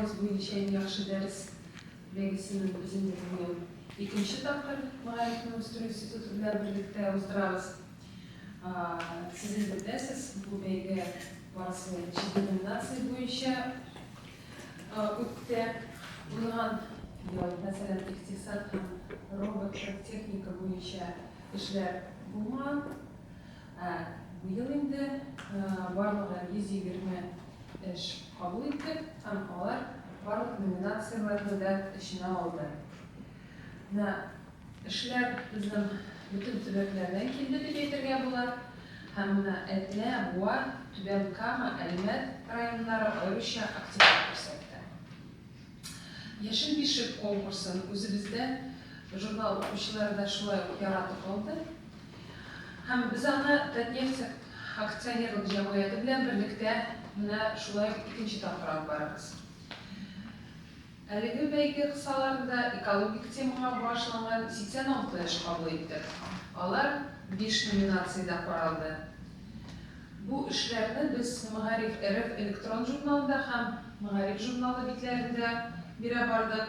Анализ буенча иң яхшы дәрес бәйгесенең безнең бүген икенче тапкыр Мәгарифне үстерү институты белән берлектә уздырабыз. Сез беләсез, бу бәйге барысы 7 номинация буенча үтте. Булган мәсәлән, икътисад һәм роботик техника буенча эшләр булган. Бу ел инде барлыгы 120 эш кабул иттек һәм алар барлык номинацияләрне дә эченә алды. Эшләр безнең бөтен төбәкләрдән килде дип әйтергә була. Һәм Әтнә, Буа, Түбән Кама, Әлмәт районнары аеруча активлык күрсәтте. Яшел бишек конкурсын үзебездә журнал укучылары да шулай ук яратып алды. Һәм без аны Татнефть акционерлык җәмгыяте белән берлектә менә шулай икенче тапкыр алып барабыз. Әлеге бәйге кысаларында экологик темага багышланган 86 эш кабул иттек. Алар 5 номинациядә каралды. Бу эшләрне без Мәгариф РФ электрон журналында һәм Мәгариф журналы битләрендә бирә бардык.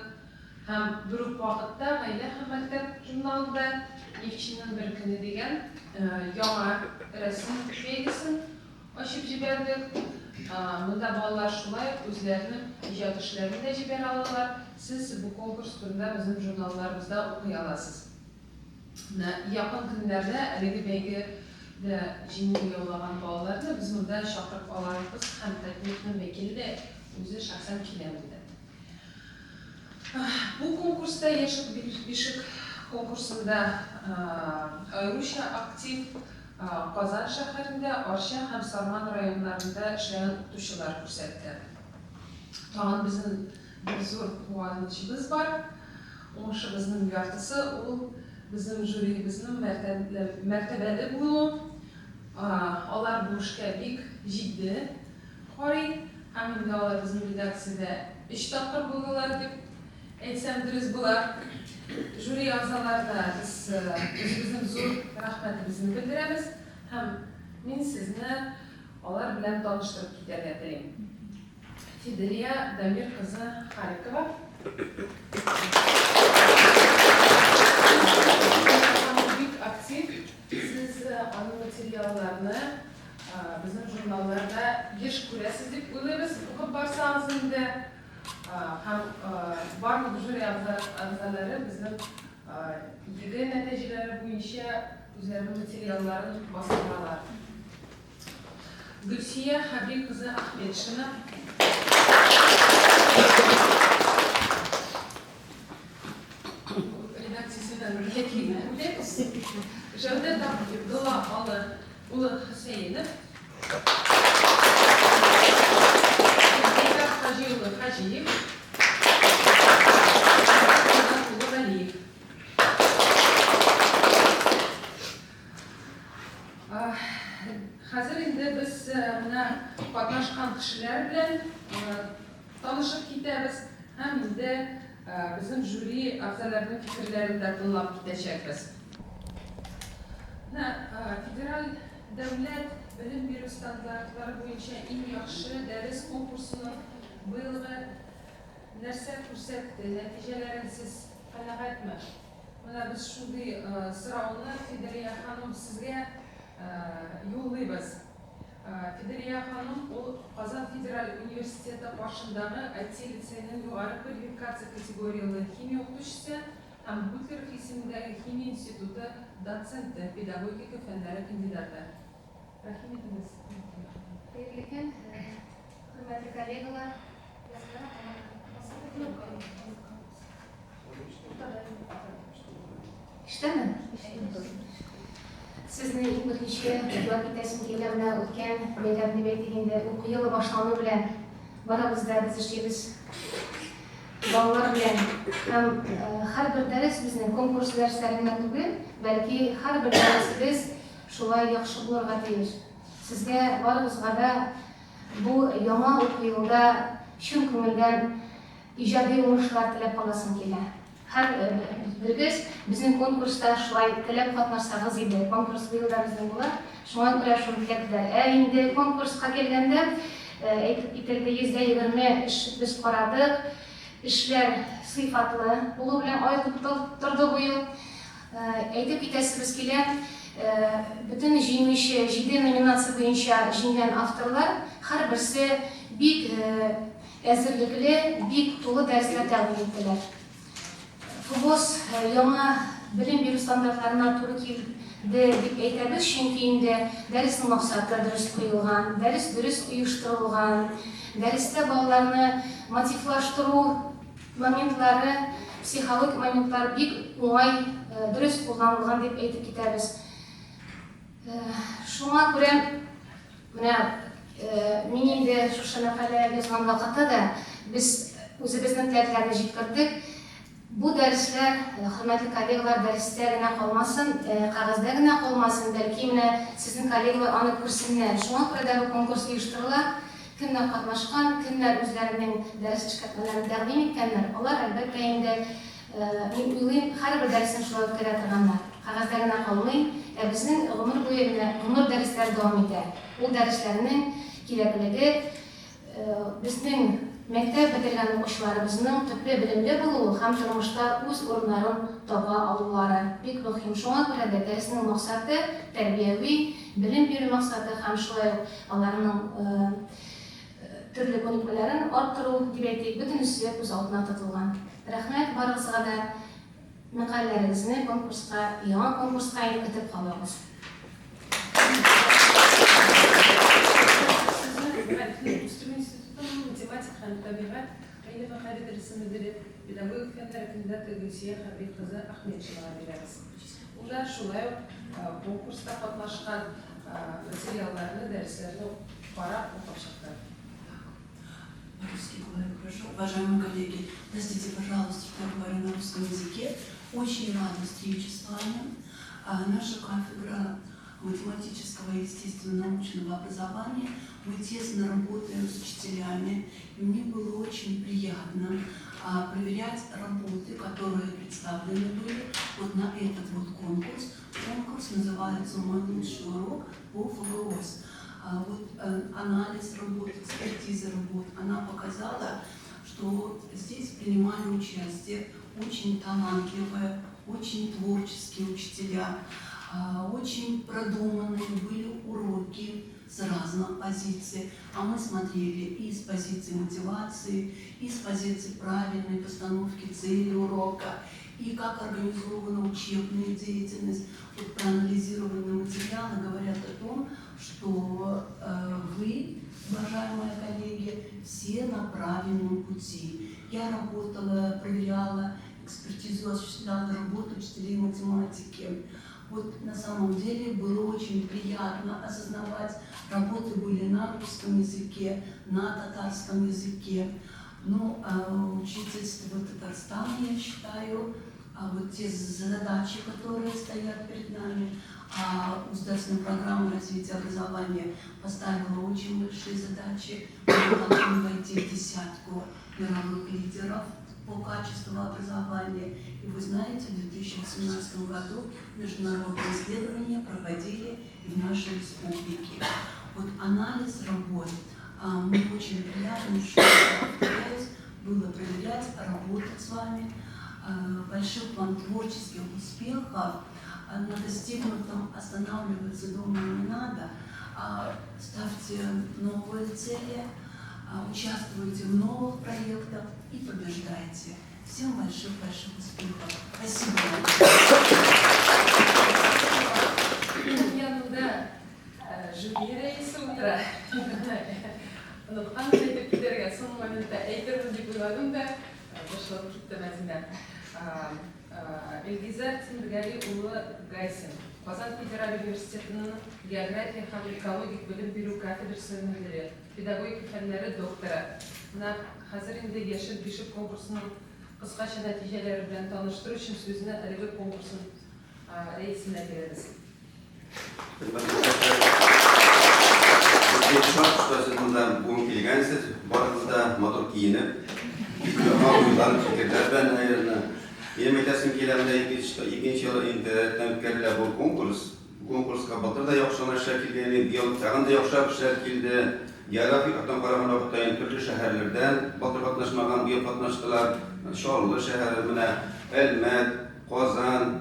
Һәм бер үк вакытта Гаилә һәм мәктәп журналында Нефтьченең бер көне дигән яңа рәсем бәйгесен ачып җибәрдек. Монда балалар шулай үзләренең иҗат эшләрен дә җибәрә алалар. Сез бу конкурс турында безнең журналларыбызда укый аласыз. Якын көннәрдә әлеге бәйгедә җиңү яулаган балаларны без монда чакырып алабыз һәм Татнефтьнең вәкиле дә үзе шәхсән килә монда. Бу конкурста яшел бишек конкурсында аеруча актив Казан шәһәрендә, Арча һәм Сарман районнарында эшләгән укытучылар күрсәтте. Тагын безнең бер зур куанычыбыз бар. Уңышыбызның яртысы ул безнең жюрибезнең мәртәбәле булуы. Алар бу эшкә бик җитди карый һәм инде алар безнең редакциядә 3 тапкыр булдылар дип әйтсәм дөрес була. Жюри ағзаларына біз өзіміздің зор рахметімізді білдіреміз һәм мен сізні алар белән таныштырып китәргә телим. Фиделия Дамир кызы Харикова. Бик актив. Сіз аның материалларны безнең журналларда еш күрәсез дип уйлыйбыз. Укып барсагыз инде һәм барлык жюри ағзалары безнең егә нәтиҗәләре буенча үзләренең материалларын бастыралар. Гөлсия Хәбир кызы Ахметшина. Редакциясеннән вәкиле булдык. Җәүдәт Абдулла улы Хусейнов. Хаҗиев. Хәзер инде без менә катнашкан кешеләр белән танышып китәбез һәм инде безнең жюри ағзаларының фикерләрен дә тыңлап китәчәкбез. Федераль дәүләт белем бирү стандартлары буенча иң яхшы дәрес конкурсының быелгы нәрсә күрсәтте, нәтиҗәләрен сез канәгатьме? Менә без шундый сорауны Фиделия ханым сезгә юллыйбыз. Фиделия ханым ул Казан федераль университеты каршындагы IT лицейның югары квалификация категориялы химия укытучысы һәм Бутлеров исемендәге химия институты доценты, педагогика фәннәре кандидаты. Рәхим итегез. Хәерле хөрмәтле коллегалар. İştəmi? Sizin ilk bütünçə vakitəsini keylərinə ötkən məktəbini bəktiyində oku yılı başlanı bilən barabızda biz işləyimiz ballar bilən həm hər bir dərs bizin konkurs dərslərindən түгел, bəlkə hər bir dərsimiz şulay yaxşı bulurğa deyir. Sizə barımızға da bu яңа oku yılda şun көңілдән ижади уңышлар теләп каласым килә. Һәр берегез безнең конкурста шулай теләп катнашсагыз иде. Конкурс быел да безнең була. Шуңа күрә шуны теләкләр. Инде конкурска килгәндә итегде %20 эш без карадык. Эшләр сыйфатлы булу белән аерылып торды бу ел. Әйтеп китәсебез килә, бөтен җиңүче 7 номинация буенча җиңгән авторлар һәрберсе бик әзерлекле, бик тулы дәресләр тәкъдим иттеләр. ФОБОС яңа белем бирү стандартларына туры килде дип әйтәбез, чөнки инде дәреснең максаты дөрес куелган, дәрес дөрес оештырылган, дәрестә балаларны мотивлаштыру моментлары, психологик моментлар бик уңай, дөрес кулланылган дип әйтеп китәбез. Шуңа күрә мин инде шушы мәкалә язган вакытта да без үзебезнең теләкләрне җиткердек. Бу дәресләр, хөрмәтле коллегалар, дәрестә генә калмасын, кагазда генә калмасын, бәлки менә сезнең коллегалар аны күрсеннәр. Шуңа күрә дә бу конкурс оештырыла. Кемнәр катнашкан, кемнәр үзләренең дәрес эшкәртмәләрен тәкъдим иткәннәр, алар әлбәттә инде мин уйлыйм, һәрбер дәресен шулай үткәрә торганнар. Кагазда генә калмый, безнең гомер буе гомер дәресләр дәвам итә. Ул дәресләрнең кирәклеге безнең мәктәп бетергән укучыларыбызның төпле белемле булуы һәм тормышта үз урыннарын таба алулары бик мөһим. Шуңа күрә дә дәреснең максаты тәрбияви, белем бирү максаты һәм шулай ук аларның төрле күнекмәләрен арттыру дип әйтик, бөтенесе күз алдына тотылган. Рәхмәт барыгызга да, мәкаләләрегезне конкурска, яңа конкурска көтеп калабыз. Математика һәм табигать әйе мәкалә дәресе мөдире педагогик фәннәр кандидаты Гөлсия Хәбиб кызы Әхмәтшева бирәбез. Ул да шулай ук конкурста катнашкан материалларны, дәресләрне карап укып чыкты. Русский говорю, хорошо. Уважаемые коллеги, простите, пожалуйста, что я говорю на русском языке. Очень рада встрече с вами. Наша кафедра математического и естественно-научного образования. Мы тесно работаем с учителями, и мне было очень приятно проверять работы, которые представлены были вот на этот вот конкурс. Конкурс называется «Мой лучший урок» по ФГОС. Вот анализ работ, экспертиза работ, она показала, что здесь принимали участие очень талантливые, очень творческие учителя, очень продуманные были уроки с разных позиций. А мы смотрели и с позиции мотивации, и с позиции правильной постановки цели урока, и как организована учебная деятельность. Вот проанализированные материалы говорят о том, что вы, уважаемые коллеги, все на правильном пути. Я работала, проверяла экспертизу, осуществляла работу учителей математики. Вот на самом деле было очень приятно осознавать, работы были на русском языке, на татарском языке. Ну, учительство Татарстана, я считаю, вот те задачи, которые стоят перед нами, государственная программа развития образования поставила очень большие задачи. Мы должны войти в десятку мировых лидеров по качеству образования. И вы знаете, в 2018 году международные исследования проводили и в нашей республике. Вот анализ работ. Мне очень приятно, что было проверять, работать с вами. Больших вам творческих успехов. На достигнутом останавливаться, думаю, не надо. Ставьте новые цели, участвуйте в новых проектах и побеждайте. Всем больших-больших успехов. Спасибо. Yanımda jüri reisi ultra. Unutkan sayıp giderken son momenta eğitim uyguladım da başladım gitti Мәдинә. Илгизар Тимиргали улы Гайсин, Казан федераль университетінің география һәм экологик белем бирү кафедрасы мөдире, педагогика фәннәре докторы. Хәзер инде яшел бишек конкурсының кыскача нәтиҗәләре белән таныштыру өчен сүзне әлеге конкурсын рәисенә бирәбез. Что siz bundan bugün kelgansiz, barınızda motor kiyinib, mavzularni fikrlar bilan ayirni. Benim aytasım kelamda ikkinchi yil internetdan o'tkazilgan bu konkursga былтыр да yaxshi ishlar kelgan, bu yil tag'in da yaxshi ishlar keldi. Geografi aktan karaman vakıttayın türlü şehirlerden, batı katlaşmadan bir katlaştılar. Şarlı şehri, Elmet, Kozan,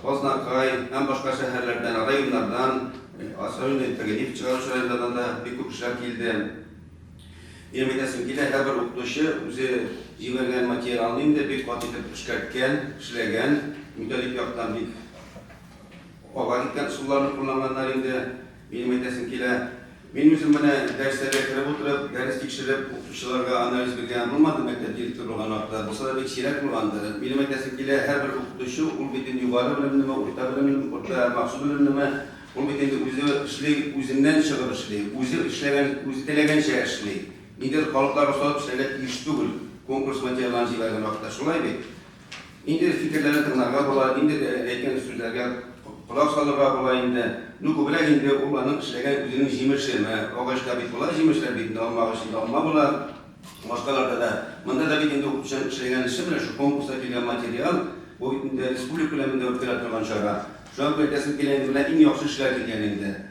Koznakay, hem başka şehirlerden, rayonlardan, asrın teklif çıkarışlarından da bir çok kişiler geldi. Yirmi desimkiyle her bir okutuşu, bize civergen materyalini de bir katı çıkartken, işlegen, mütelik yaktan bir ovalikten sularını kullananlar indi. Yirmi desimkiyle benim yüzümden derslere kirip oturup, ders tekşirip, okutuşçularga analiz bilgen bulmadı mektep direktörü olan vakta. Bu sırada bir şeyler kullandı. Benim desimkiyle her bir okutuşu, ul bitin yuvarı bilimini, orta bilimini, orta maksud bilimini, ul bitin üzünden çıkıp işleyi, üzü telegen şey işleyi. İndir kalıplar ustalıp işleyi iş değil, konkurs materyalını vergen vakta. Şolay bey. İndir fikirlerini tırnarga bolar, indir etken sözlerge kulak salırga bolar indi. Nuku bile indi olanın işlegen üzünün jimirşirme, ağaçta bit bolar, jimirşler bitinde alma ağaçında alma bolar. Başkalarda da, mında da bitinde okutuşan işlegen işi bile şu konkursa gelgen materyal, bu bitinde Respublik bileminde öpkelatırgan şara. Şu an köytesin kilendi bile en yaxşı işler gelgeninde.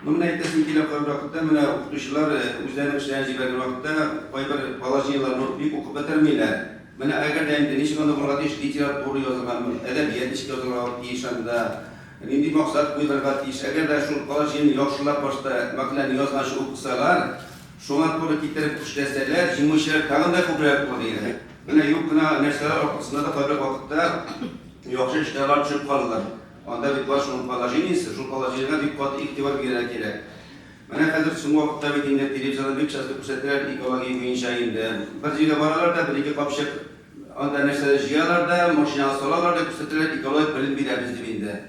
Numune ettesin kile koyup vakitte, okutuşlar üzerine işleyen jibergen vakitte, koyup balajiyyalarını büyük okup betermeyler. Eğer de indi, nişi kandı kurgat iş, literat doğru yazılgan, edebiyat iş yazılgan işanda, indi maksat koyup iş, eğer de şu balajiyyanı yaxşılar başta, makilerini yazgan şu okusalar, şu an doğru kitlere kuşleseler, jimişler tağında kubrayak oluyor. Yok kına nesneler ortasında da koyup vakitte, yaxşı işlerler çıkıp kalırlar. Onda bir var şunun palajinisi, şu palajinine bir katı iktibar gerek. Hazır şu vakitte bir dinle televizyonda bir çazı kursatlar ekoloji inşaatında. Bazı baralarda bir iki kapşık onda nesneler jiyalarda, maşina salalarda kursatlar ekoloji bilim bir biz dibinde.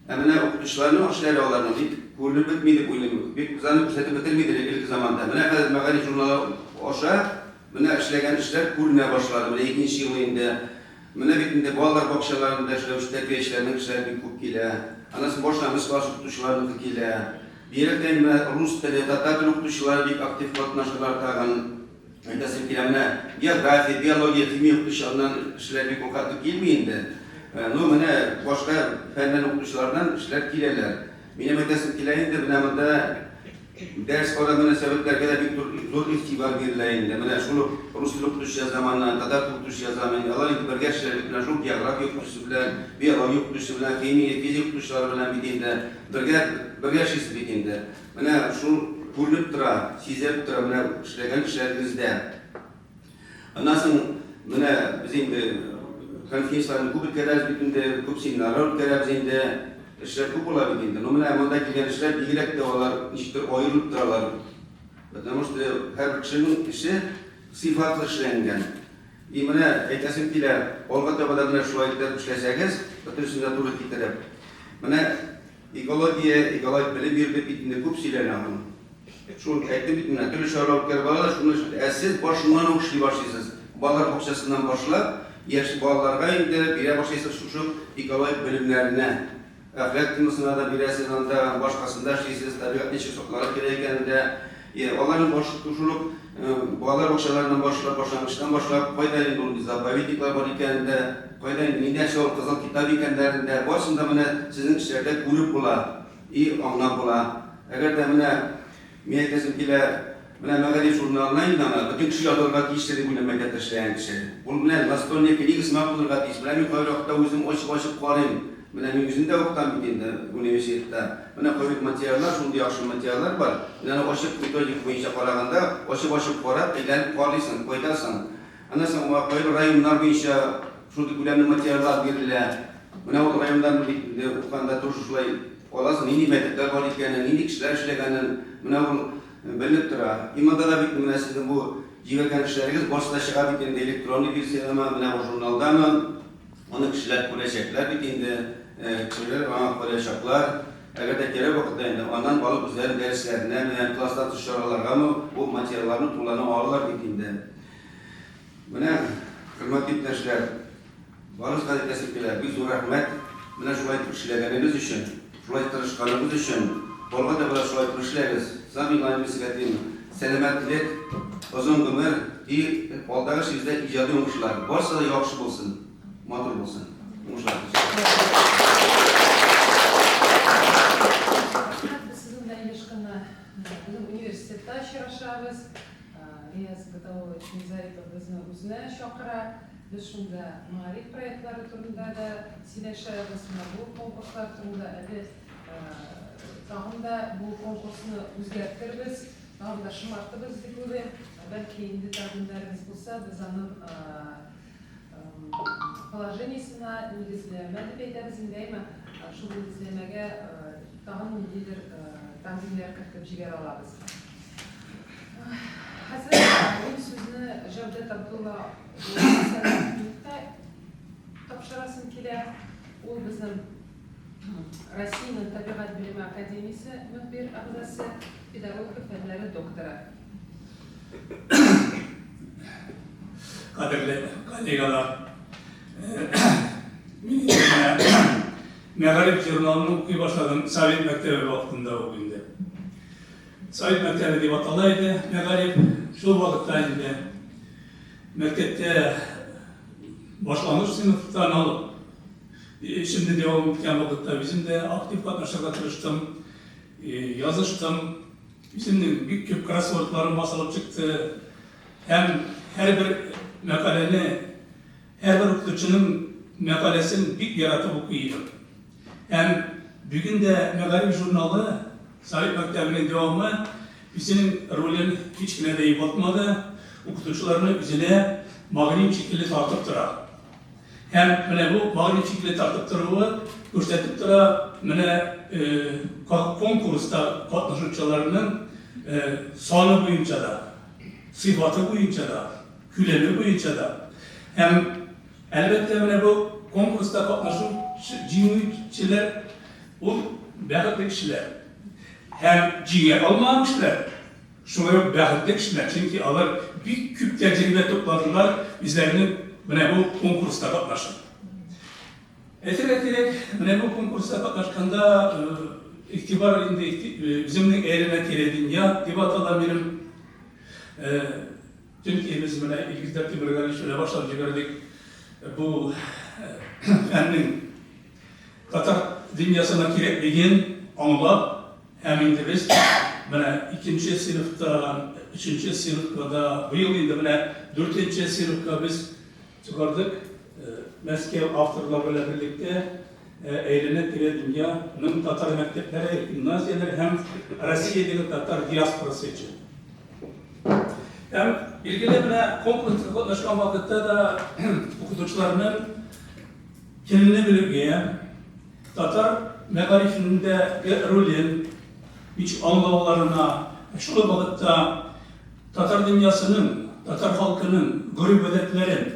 Hemen okutuşlarını aşılar olanlar bir kurulu bitmedi bu ilim. Bir zanı kursatı bitirmedi ilk zamanda. Hazır mağari jurnalar aşağı, işlegen işler kurulmaya başladı. İkinci yılında. Mene bitinde bağlar bakışlarında işlemişler, peşlerinin işler bir kup kile. Anasını boşlamış baş okutuşlarını kile. Bir yerden Rus dili, Tatar dili okutuşları bir aktif katnaşırlar tağın. Desim kile mene geografi, biyoloji, kimi okutuşlarından işler bir kokatı gelmeyindi. Mene başka fenden okutuşlardan işler kileler. Benim desim kileyinde benemde ders oranına sebeplerge de bir zor ihtibar verileyinde. Şunu Rus dili okutuş yazamana, Tatar dili okutuş yazamana, Allah iti bergeçler bilen, şu geografi okutuşu bilen, biyoloji okutuşu bilen, kimya, fizik okutuşları bilen bitinde, bergeçisi bitinde. Şu kurulup tura, sizep tura, işlegen işlerimizde. Nasıl bizim konferansların kubik kadar bitinde, kubik seminarlar kadar bizinde, işler çok olabildiğinde, normalde gelen işler bilgiler de olar, işte ayrılıp duralar. Çünkü her kişinin işi sıfatlı işlengen. İmene etesim bile, olgada badamına şu ayetler işleseniz, batırısında durup giderip. Ekoloji bilim bir bitinde çok şeyler alın. Şu etti bitinde, türlü şaraplar var, şunu siz başından okuşlu başlıyorsunuz. Bağlar bakışasından başla, yaşı bağlarga indi, bir başlıyorsunuz şu ekoloji bilimlerine. Ahlak temasına da bireysel başkasında şeysiz tabiat neçe soklara gerekende onların başlıklaşılıp bağlar başlarından başlangıçtan başlayıp Koydayın dolunuzda bavitikler var iken de Koydayın Nidyaşor Kızıl Kitabı ikenlerinde başında sizin işlerde grup bula, iyi anlam bula. Eğer de miyetesimkiler Mağari jurnalına inanır, bütün kişi adolgat işleri bu memlekette işleyen kişi. Bunun nasıl ne ki kısmı bulurgat iş, benim koyrakta uzun açıp koyayım. Benim yüzünde oktan bitinde üniversitede. Koyuk materyaller, şunda yaxşı materyaller var. Oşup metodik boyunca qaraganda, oşup qarab, eğlenip qalıysan, koydasan. Sen koyuk rayonlar boyunca şunda gülemli materyaller verilir. O rayonlar bitinde okanda turşulay olasın, nini mektepler var ikenen, nini kişiler işlegenen, bilip tura. İmanda da bitinde sizin bu jivergen işleriniz başta çığa bitinde elektronik bir sinema, o jurnalda mı? Onu kişiler kuracaklar bitinde. Kişiler bana paylaşacaklar. Eğer de gerek vakitte ondan balık üzerine derslerine veya klaslar dışarılarına mı bu materyallerini kullanıp alırlar bittiğinde. Kıymetli iптеşler, varız kalitesiyle biz rahmet, şuayet işlegenimiz için, şuayet tırışkanımız için, bolga da böyle şuayet işleriz. Zaminlayın bisikletin, selametlik, uzun ömür, bir aldağı şeyizde icadi olmuşlar. Varsa da yaxşı bulsun, matur bulsun. Sizin de ilişkinde bizim üniversite университетте очрашабыз. Рияз Гаталович Низарипов безне үзенә чакыра. Biz şunda marif proyektleri turunda da sileşeriz, bu konkurslar turunda tağım da bu konkursunu özgertiririz, tağım da şımartırız gibi. Belki indi tağımlarımız bulsa biz onun положениесine negizlemeli beyderiz indeyme. Şu negizlemege tağım nedir tanzimler kırkıp jiger alabız. Hazır oyun sözünü Cevdet Abdullah tapşırasın kile. O bizim Rusya'nın Tabiat Bilimi Akademisi mühbir abzası, pedagog fenleri doktora. Kadirli kollegalar, Megarip jurnalını okuy başladım Sovet Mektebi vaktinde o günde. Sovet Mektebi diye atalaydı. Megarip şu vakitte indi. Mektepte başlangıç sınıftan alıp şimdi devam etken vakitte bizim de aktif katlaşırda çalıştım, yazıştım. Bizim de büyük küp crosswordlarım basılıp çıktı. Hem her bir makaleni, her bir okuyucunun makalesini bir yaratıp okuyuyor. Hem bugün de Megarip jurnalı, Sovet Mektebi'nin devamı bizim rolün hiç kine de iyi batmadı. Okuyucularını üzerine magnin şekilde tartıp durar. Hem bu magnin şekilde tartıp durumu gösterip durar. Konkursta katılımcılarının sonu boyunca da, sıfatı boyunca da, külemi boyunca da. Hem elbette bu konkursta katılımcılar o bəxtli kişiler. Hem ciğer almayan kişiler. Şunları bəxtli kişiler. Çünkü onlar bir küp tecrübe topladılar. Bizlerinin bu konkursta katlaşın. Eterek bu konkursta katlaşkanda iktibar bizimle eğrene dünya debatalar benim Türkiye biz ilgili bir şöyle başlayıp gördük. Bu fennin Tatar dünyasına kireklegen anlap hem biz ikinci sınıfta, üçüncü sınıfta, bu yıl indi dördüncü sınıfta biz çıkardık. Moskova avtorlarıyla birlikte eğlenek dünyanın Tatar mektepleri, gimnaziyaları hem Rusya'daki Tatar diasporası için. Hem ilgili konkursta katlaşan vakitte de okuyucularının kendini bilirken Tatar megarifinde rolün hiç anlamalarına, şu vakitte Tatar dünyasının, Tatar halkının, guribetlerin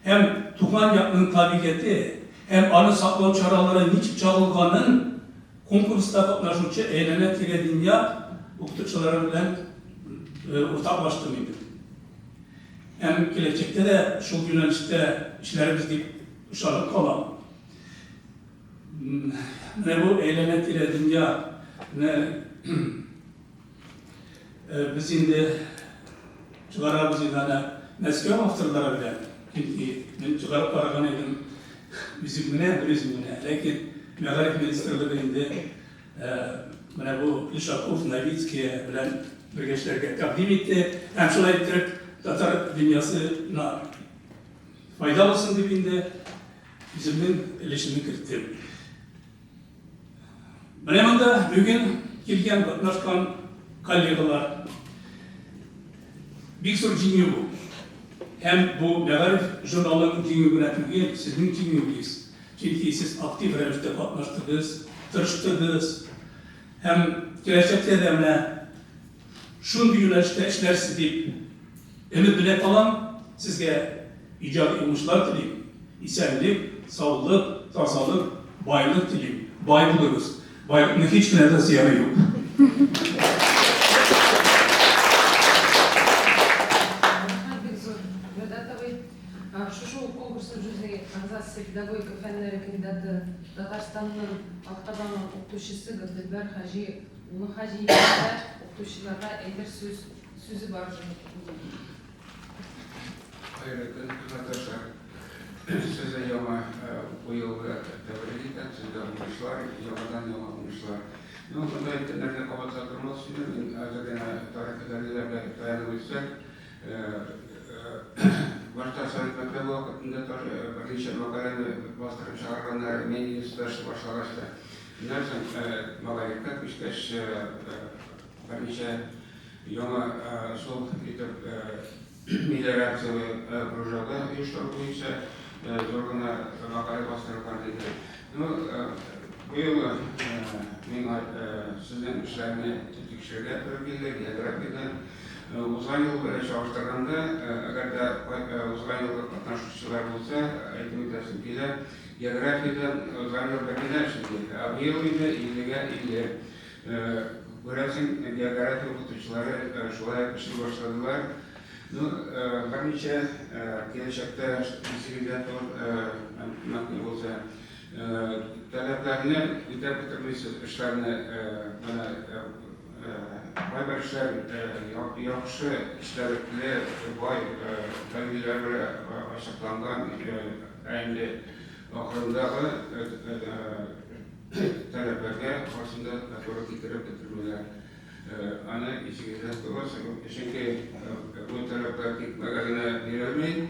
hem tuğan yapının tabiatı hem anı saklama çaraları niçin çağılganın konkursta katlaşıcı eğlenen dünya okuyucularıyla ortaklaştığıydı. Hem gelecekte de şu yönelişte işlerimiz deyip uşalık kalan. Bu eğlenen dünya biz şimdi çıkarabız Moskova avtorları bile. Çünkü ben çıkarıp paraganaydım. Bizimle, lakin Megarip Ministerliğinde bu Lishakov, Novitskiy bilen birleşlerge takdim etti. Hem şöyle ettirip Tatar dünyasına faydalısın dibinde bizimle ilişkini kırttı. Benim de bugün gelgen katlaşkan kollegalar bir sürü ciniyor bu. Hem bu Megarip jurnalının ciniyoruna Türkiye, sizin ciniyonuyuz. Çünkü siz aktif rejimde katlaştınız, tırıştınız. Hem gelecekte de şun yönelişte işlersiz deyip ümit bile kalan sizge icabı umuşlar dileyim. İsenlik, sağlık, tasalık, baylık dileyim. Bay buluruz. Baylıkın hiç günlerde ziyanı yok. Şu konkursun cüz'i Azası Pedagogika Fenleri kandidati Tatarstan'ın Aktaban'ın okutuşusu Gabdilber Hacı, onu Hacı ile okutuşulara eğer sözü var. Hayırlı arkadaşlar, size yama bu yıl tebrikler, size olmuşlar, yamadan yama olmuşlar. Bunda aytganlarga qabatlashtirmoq uchun men hozirgina tarixiy dalillarga tayanib o'tsak, boshqa sovet maktabi vaqtida bir necha maqolani bostirib chiqarganlar men institutda boshlashdi. Shundan so'ng maqolaga pishkash bir necha yangi usul etib melioratsiya projelda uyushtirib bo'yicha zo'rgina maqola bostirgan edi. Bu yıl men sizin işlerini tekşirge yapabilirler, geografyadan uzay yolu böyle çalıştırganda, eğer de uzay yolu katnaşıcılar olsa, eğitim müddesinkiler geografyadan uzay yolu bekler şimdi. Bu yıl ile illi Burasın geografya okutucuları şolay yapıştı başladılar. Bir neçe gelecekte sivilizator olsa taleplerini interpretemesi işlerini Baybar işler yaxşı işlerle bay belgelerle açıklangan aynı ahırındağı taleplerine karşısında doğru getirip getirmeler. Ana içinde olursa çünkü bu talepler gitmeklerine verilmeyin.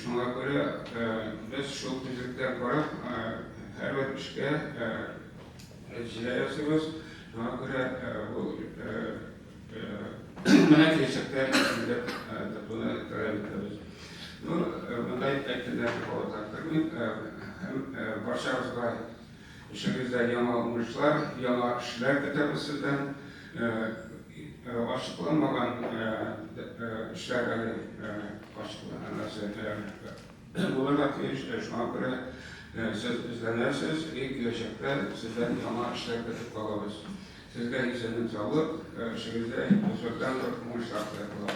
Şuna göre biz şu tüzükten karab her bir işe neticeler Şuna göre bu gelecekte içinde buna karar veriyoruz. Bunda eklenler olacaktır. Hem Varşava'da işinizde yana umuşlar, yana işler getirmesinden açıklanmadan işlerleri açıklanacak. Bunlarla şuna göre siz izlenirsiniz, ilk gelecekte sizden yana işler getirip kalırız. Sizde izlenin sağlık, işinizde sözden umuşlar yapılır.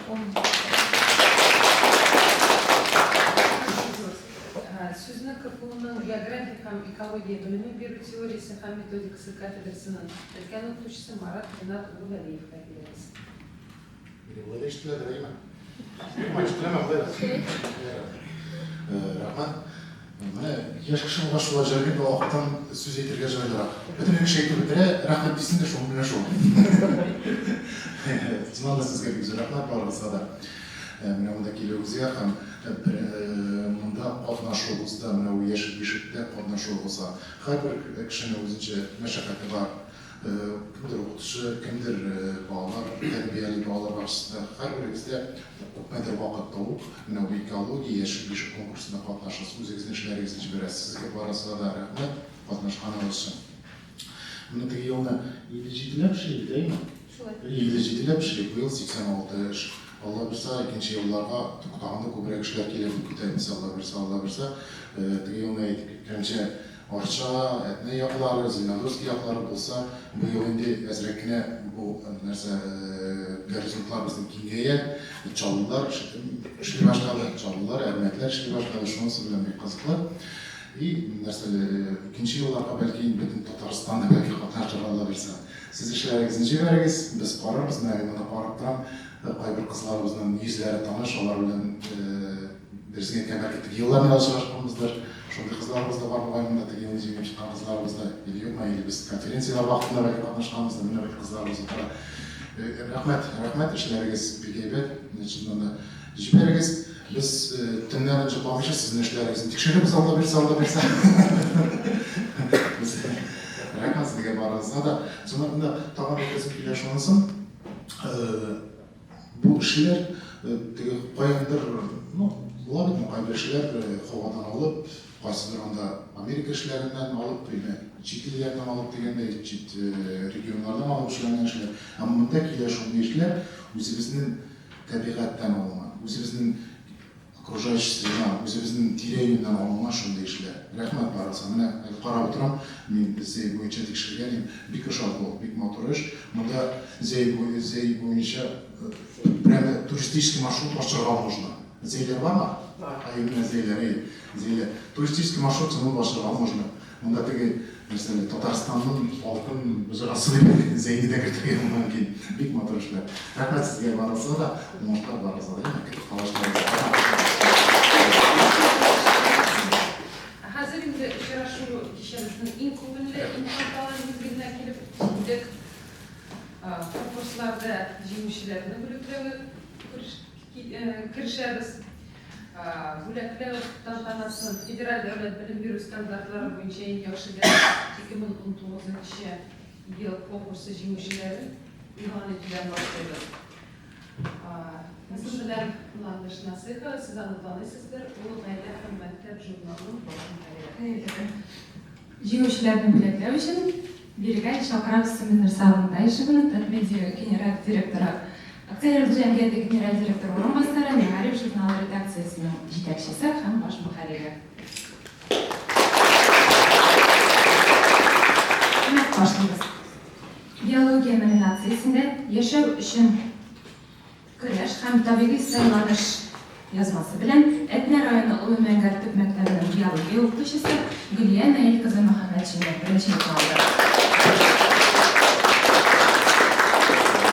Сөзінің қырқуының география һәм экология білімі беру теориясы һәм методикасы кафедрасының өлкән оқытушысы Марат Ринат Улуғалиевқа береміз. Böyle iştiler değil mi? Ama iştilemem böyle. Rahman, mana yaş kişi olacak bir vakittan söz etirge joylar. Bütün bir şey bitire, rahmet desin de şunu bilen şu. Cınavda sizge bir güzel rahmet var olsa da. Мен ondaki lüziye hem bunda qatnaşıyor olsa, men yaş bişikte qatnaşıyor olsa, her bir kişinin özünce meşakkatı var. Kimdir okutucu, kimdir bağlar, terbiyeli bağlar karşısında her birimizde okmadır vakit tavuk, men bu ekoloji yaş bişik konkursunda qatnaşırız. Özünüzün işlerinizi beresiz. Sizge barasına da rahmet, qatnaşqana olsun. Bunu da yolda 7-cidiler şey değil mi? 7-cidiler şey, bu yıl 86 yaş. Allah bilse ikinci yıllarda tutuklandı, köprek işler gelip kütüphanesi Allah bilse tüyünü kemçe orça etne yapıları, zinadorski yapıları olsa bu yılında ezrekine bu nerse garizotlar bizim kingeye çalılar, işli başladı çalılar, ermekler işli başladı şunu söyleyeyim bir kazıklar. Nerse ikinci yıllarda belki bütün Tataristan'da belki katlaştırır Allah bilse. Siz işlerinizi veririz, biz qararız, neyimine qararıqtıram. Qayber kızlarımızdan yüzleri tanış, onlar bilen dersin etken belki yıllar bilen çalışmamızdır. Şöyle kızlarımız da var, bu ayında yeni izleyip çıkan kızlarımız da geliyor. Mayılı biz konferansiyalar vaktinde belki katlaşmamızda, bine belki kızlarımız da var. Rahmet işleriniz bir geybet, içinden de jiberiz. Biz tümden önce bağışız sizin işlerinizin tekşirimiz Allah bilse. Rahmet sizge barınızda da, sonra tamam etkesin paylaşmanızın. Bu işler koyandır, olabilir mi? Qayber işler havadan alıp, qaysidir anda Amerika işlerinden alıp, çit illerden alıp degende, çit regionlardan alıp işlenen işler. Ama bunda kileşen işler, özümüzün tabiattan alınan, özümüzün окружающий среда, özümüzün тирейиnden alınan şunday işler. Rahmet barasa, mene qarab oturam, men zey boyunca tekşirgenim, bir kışardı, bir motor iş. Bunda zey boyunca прямо туристический маршрут başlamak можно. Zeyler var mı? Ayımına zeyler. Turistik marşrut bunu başlamak можно. Bunda peki mesela Tataristan'ın halkın müzerası gibi zeyni de getirgen mümkün. Büyük motor işler. Rahmet sizge barasa da, umuşlar barasa da. Hazır indi Şiraşuru kişilerimizin ilk kovunlu, ilk kantalarımız birine gelip җиңүчеләрне бүләкләүгә керешәбез. Бүләкләү тантанасын федераль дәүләт белем бирү стандартлары буенча иң яхшы дәрес 2019 ел конкурсы җиңүчеләрен игълан итүдән башлыйбыз. Bizim bilen Landaş Nasıha, siz anlatmalısınızdır. Ulu Гаилә һәм мәктәп журналының башында. Җиңүчеләрне бүләкләү өчен биргән Шалкаров Семинар залында ишегенә Татмедиа генераль директоры, акционерлык җәмгыяте генераль директоры урынбасары, Мәгариф журналы редакциясенең җитәкчесе һәм баш мөхәррире. Башлыйбыз. Биология номинациясендә яшәү өчен көрәш һәм табигый сайланыш язмасы белән Әтнә районы Олы Мәңгәр төп мәктәбенең биология укытучысы Гөлия Наил кызы Мөхәммәтшина беренчелек алды.